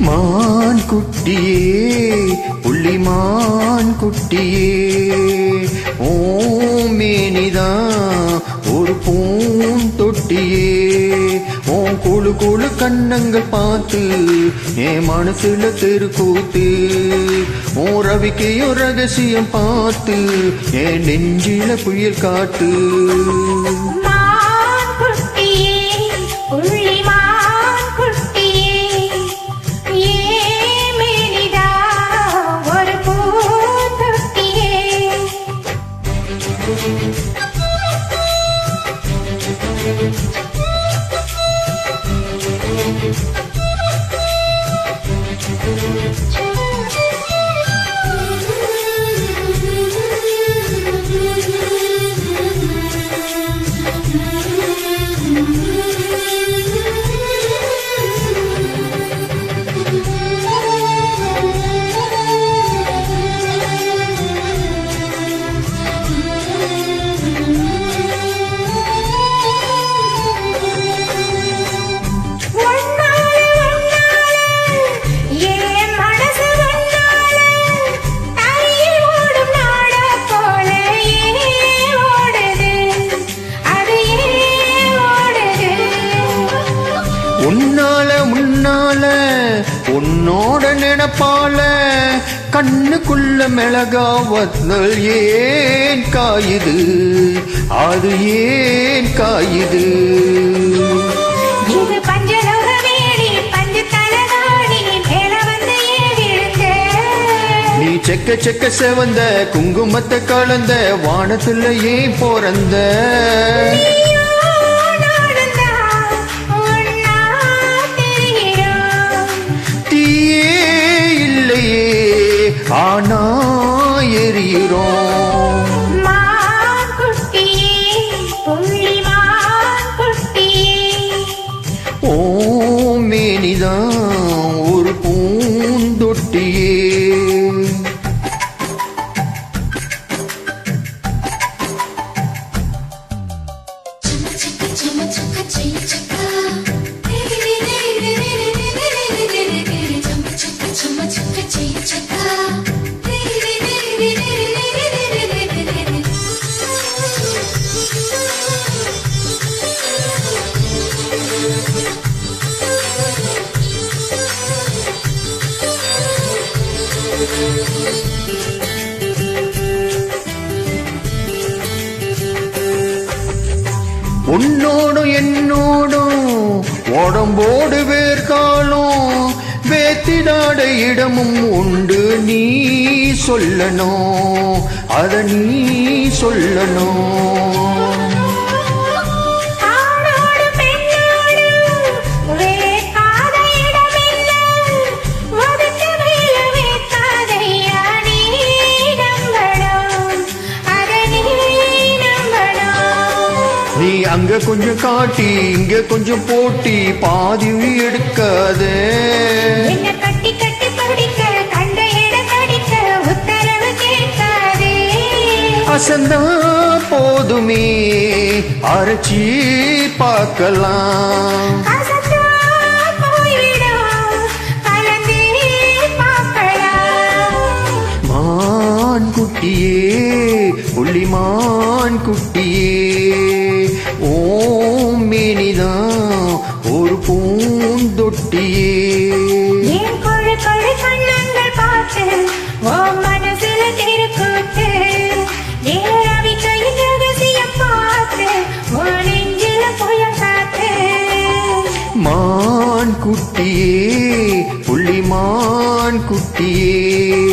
மான் குட்டியே புள்ளிமான் குட்டியே ஓமேனிதான் ஒரு பூந்தொட்டியே ஓன் குழு குழு கண்ணங்கள் பார்த்து என் மனசுல தெருக்கூத்து ஓ ரவிக்கையோ ரகசியம் பார்த்து என் நெஞ்சில புயல் காட்டு முன்னால உன்னோட நினைப்பால கண்ணுக்குள்ள மிளகாவத்தல் ஏன் காயுது அது ஏன் காயுது நீ செக்க செக்க செவந்த குங்குமத்தை கலந்த வானத்துல ஏன் பிறந்த ஆனா எரியிறோம் மான் குட்டியே புள்ளிமான் குட்டியே ஓமேனிதான் ஒரு பூந்தொட்டியே உன்னோடும் என்னோடும் உடம்போடு வேர்காலும் வேத்திடாட இடமும் உண்டு நீ சொல்லணும் அத நீ சொல்லணும் நீ அங்க கொஞ்சம் காட்டி இங்க கொஞ்சம் போட்டி பாதி எடுக்காதே கட்டி கட்டி படிக்க கண்ட இடம் கடிக்க உத்தரவு கேட்காதே அசந்தா போதுமே அரைச்சி பார்க்கலாம் மான் குட்டியே புள்ளிமான் குட்டியே ஓமேனிதான் ஒரு பூந்தொட்டியே என் கொழு கொழு கண்ணங்கள் பார்த்து ஓ மனசுல திருக்கூத்து ஏறவி கையில் ரகசியம் பார்த்து ஓ நெஞ்சில புயல் காத்து மான் குட்டியே புள்ளிமான் குட்டியே